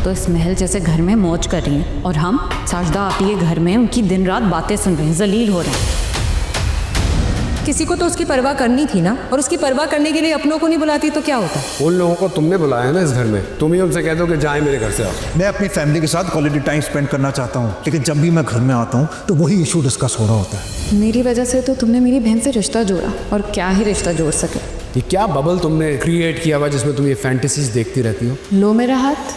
तो इस महल जैसे घर में मौज कर रही हैं और हम साजदा आपी के घर में उनकी दिन रात बातें सुन रहे हैं, जलील हो रहे हैं। किसी को तो उसकी परवाह करनी थी ना, और उसकी परवाह करने के लिए अपनों को नहीं बुलाती तो क्या होता? उन लोगों को तुमने बुलाया ना इस घर में, तुम ही उनसे कह दो कि जाए मेरे घर से आओ। मैं अपनी फैमिली के साथ क्वालिटी टाइम स्पेंड करना चाहता हूँ, लेकिन जब भी मैं घर में आता हूँ तो वही इशू डिस्कस हो रहा होता है। मेरी वजह से तो तुमने मेरी बहन से रिश्ता जोड़ा, और क्या ही रिश्ता जोड़ सके। ये क्या बबल तुमने क्रिएट किया हुआ जिसमें तुम ये फैंटेसीज देखती रहती हो? लो मेरा हाथ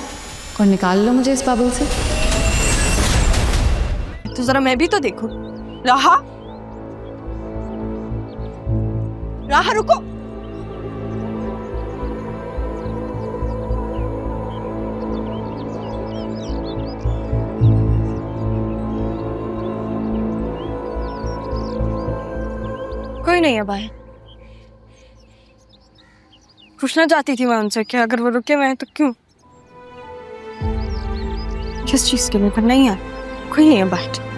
और निकाल लो मुझे इस बबल से। तो जरा मैं भी तो देखूं। राहा, राहा रुको। कोई नहीं है बाहर। पूछना चाहती थी मैं उनसे कि अगर वो रुके मैं तो क्यों, किस चीज के लिए, पर नहीं यार कोई नहीं है बाहर।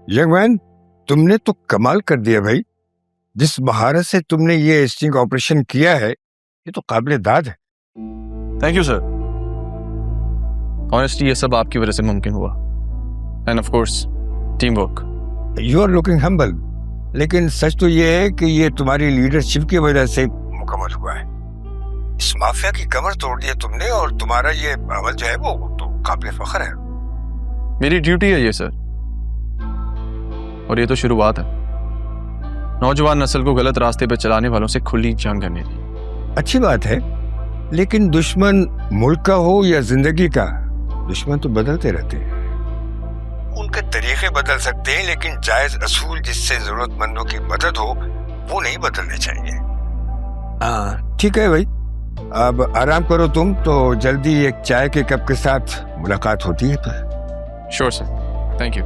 यंग मैन, तुमने तो कमाल कर दिया भाई। जिस महारत से तुमने ये स्टिंग ऑपरेशन किया है, ये तो काबिले दाद है। Thank you sir. ऑनेस्टली ये सब आपकी वजह से मुमकिन हुआ, and of course team work. You are looking humble, लेकिन सच तो ये है कि ये तुम्हारी लीडरशिप की वजह से मुकम्मल हुआ है। इस माफिया की कमर तोड़ दी है तुमने, और तुम्हारा ये अमल जो है वो तो काबिले फख्र है। मेरी ड्यूटी है ये सर, और ये तो शुरुआत है नौजवान नस्ल को गलत रास्ते पे चलाने वालों से खुली जंग करने की। अच्छी बात है, लेकिन दुश्मन मुल्क का हो या जिंदगी का, दुश्मन तो बदलते रहते हैं। उनके तरीके बदल सकते हैं, लेकिन जायज असूल जिससे जरूरतमंदों की मदद हो वो नहीं बदलने चाहिए। ठीक है भाई, अब आराम करो तुम, तो जल्दी एक चाय के कप के साथ मुलाकात होती है फिर। Sure sir, thank you.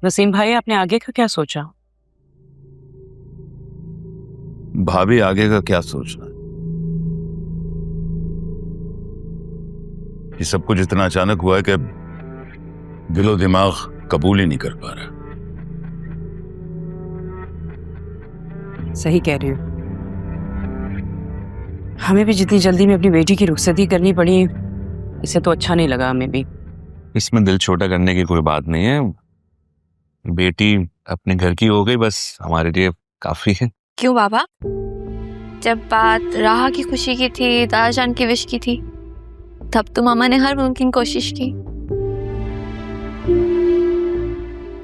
Wasim भाई, आपने आगे का क्या सोचा? भाभी आगे का क्या सोचना है? ये सब कुछ इतना अचानक हुआ है कि दिलो दिमाग कबूल ही नहीं कर पा रहा। सही कह रही हो। हमें भी जितनी जल्दी में अपनी बेटी की रुखसती करनी पड़ी, इसे तो अच्छा नहीं लगा हमें भी। इसमें दिल छोटा करने की कोई बात नहीं है। बेटी अपने घर की हो गई, बस हमारे लिए काफी है। क्यों बाबा? जब बात राहा की खुशी की थी, दादाजान की विश की थी, तब तो मामा ने हर मुमकिन कोशिश की।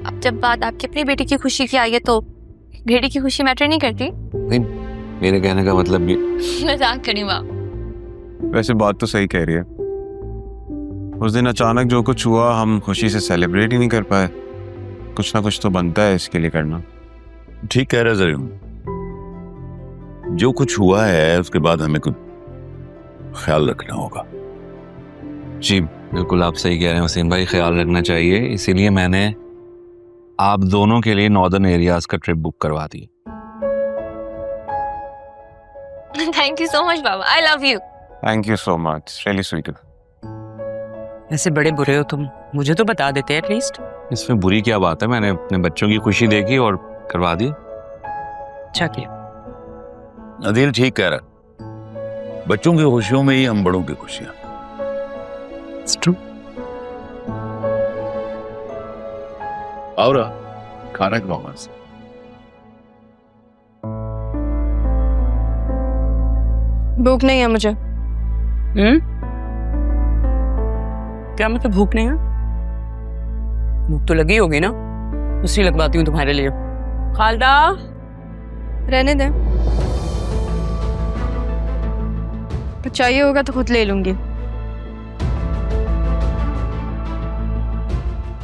अब जब बात आपकी अपनी बेटी की खुशी की आई है, तो बेटी की खुशी मैटर नहीं करती? नहीं, मेरे कहने का मतलब ये मजाक करी बाबा। वैसे बात तो सही कह रही है। उस दिन अचानक जो कुछ हुआ, हम खुशी से सेलिब्रेट ही नहीं कर पाए। कुछ ना कुछ तो बनता है इसके लिए करना। ठीक कह रहे जरूर। जो कुछ हुआ है उसके बाद हमें कुछ ख्याल रखना होगा। जी बिल्कुल, आप सही कह रहे हैं वसीम भाई, ख्याल रखना चाहिए। इसीलिए मैंने आप दोनों के लिए नॉर्दर्न एरियाज का ट्रिप बुक करवा दी। थैंक यू सो मच बाबा, I love you. Thank you so much, really sweet. ऐसे बड़े बुरे हो तुम, मुझे तो बता देते एटलीस्ट। इसमें बुरी क्या बात है? मैंने अपने बच्चों की खुशी देखी और करवा दी। अच्छा किया। अदील ठीक कह रहा, बच्चों की खुशियों में ही हम बड़ों की खुशियां। It's true। और खाना खिलाऊंगा। भूख नहीं है मुझे। क्या मतलब भूख नहीं है? भूख तो लगी होगी ना, उसी लगवाती हूँ तुम्हारे लिए। खालदा, रहने दे, कुछ चाहिए होगा तो खुद ले लूंगी।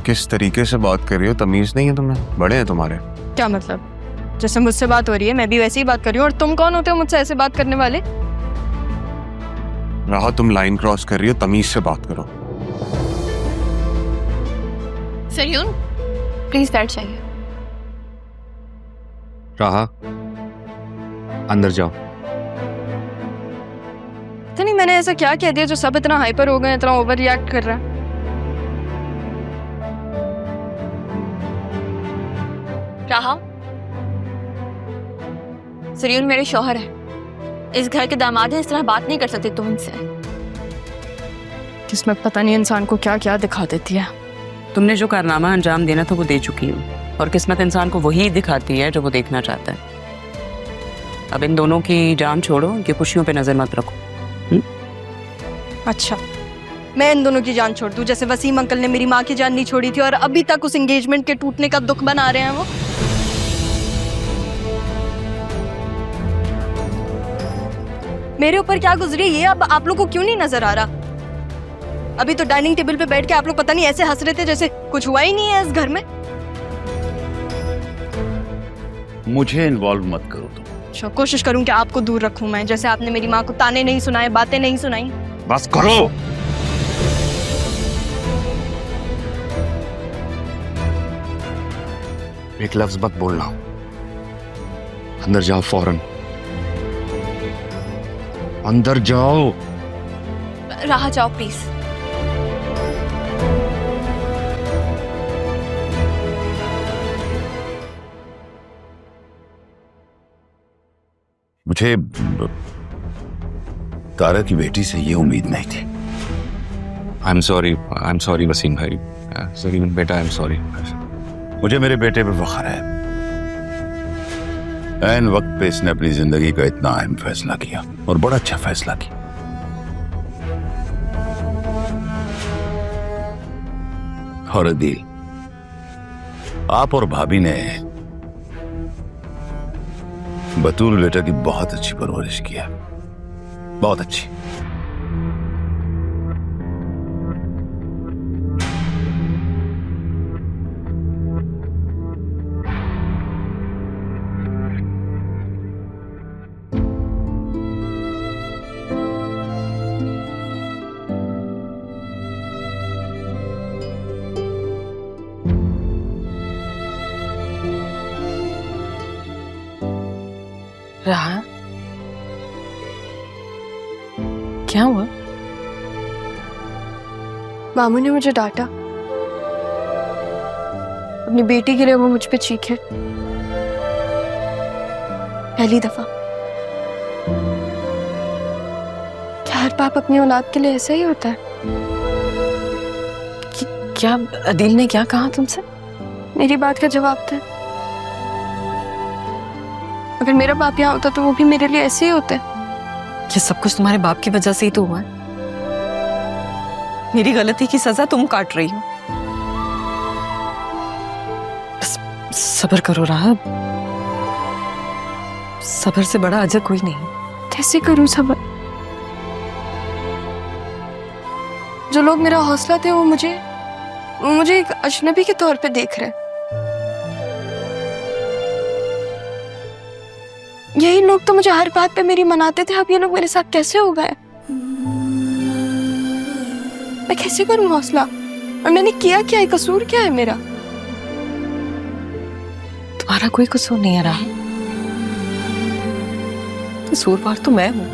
किस तरीके से बात कर रही हो? तमीज नहीं है तुम्हें? बड़े हैं तुम्हारे। क्या मतलब? जैसे मुझसे बात हो रही है मैं भी वैसे ही बात कर रही हूँ, और तुम कौन होते हो मुझसे ऐसे बात करने वाले? राहा, तुम लाइन क्रॉस कर रही हो, तमीज से बात करो। सरयून, प्लीज बैठ जाइए। राहा, अंदर जाओ। तो नहीं, मैंने ऐसा क्या कह दिया जो सब इतना हाइपर हो गए, इतना ओवर रिएक्ट कर रहा है? राहा, सरयून मेरे शौहर है, इस घर के दामाद हैं, इस तरह बात नहीं कर सकती तुम इनसे। किस्मत पता नहीं इंसान को क्या क्या दिखा देती है। तुमने जो कारनामा अंजाम देना था वो दे चुकी हूँ, और किस्मत इंसान को वही दिखाती है जो वो देखना चाहता है। अब इन दोनों की जान छोड़ो, उनकी खुशियों पे नजर मत रखो। अच्छा, मैं इन दोनों की जान छोड़ दूं, जैसे वसीम अंकल ने मेरी माँ की जान नहीं छोड़ी थी और अभी तक उस एंगेजमेंट के टूटने का दुख बना रहे हैं वो। मेरे ऊपर क्या गुजरी ये अब आप लोग को क्यों नहीं नजर आ रहा? अभी तो डाइनिंग टेबल पे बैठ के आप लोग पता नहीं ऐसे हंस रहे थे जैसे कुछ हुआ ही नहीं है इस घर में। मुझे इन्वॉल्व मत करो तुम। अच्छा, कोशिश करूं कि आपको दूर रखूं मैं, जैसे आपने मेरी माँ को ताने नहीं सुनाए, बातें नहीं सुनाई। बस करो। एक लफ्ज मत बोलना। अंदर जाओ फौरन, अंदर जाओ। राहा जाओ प्लीज। मुझे तारा की बेटी से ये उम्मीद नहीं थी। आई एम सॉरी वसीम भाई। सलीम बेटा, आई एम सॉरी। मुझे मेरे बेटे पे फख्र है। ऐन वक्त पे इसने अपनी जिंदगी का इतना अहम फैसला किया, और बड़ा अच्छा फैसला किया। और अदील, आप और भाभी ने बतूल बेटा की बहुत अच्छी परवरिश किया, बहुत अच्छी। राहा, क्या हुआ? मामू ने मुझे डांटा, अपनी बेटी के लिए वो मुझ पे चीखे, पहली दफा। क्या हर बाप अपनी औलाद के लिए ऐसा ही होता है? क्या अदील ने क्या कहा तुमसे? मेरी बात का जवाब दे। अगर मेरा बाप यहाँ होता तो वो भी मेरे लिए ऐसे ही होते। ये सब कुछ तुम्हारे बाप की वजह से ही तो हुआ है। मेरी गलती की सजा तुम काट रही हो। बस सब्र करो राहा, सब्र से बड़ा अजर कोई नहीं। कैसे करूं सब्र? जो लोग मेरा हौसला थे वो मुझे एक अजनबी के तौर पे देख रहे हैं। यही लोग तो मुझे हर बात पे मेरी मनाते थे, अब ये लोग मेरे साथ कैसे हो गए? मैं कैसे करूं हौसला? और मैंने किया क्या है? कसूर क्या है मेरा? तुम्हारा कोई कसूर नहीं है राहा, कसूरवार तो मैं हूं।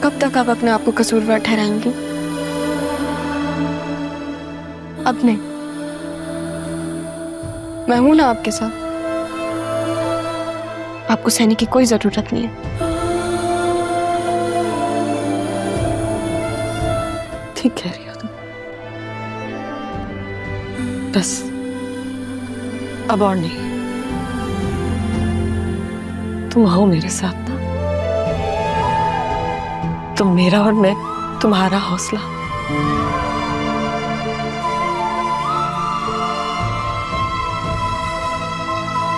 कब तक आप अपने आप को कसूरवार ठहराएंगे? अब नहीं, मैं हूं ना आपके साथ, आपको सहने की कोई जरूरत नहीं है। ठीक कह रही हो तुम। बस अब और नहीं, तुम आओ मेरे साथ ना, तुम मेरा और मैं तुम्हारा हौसला।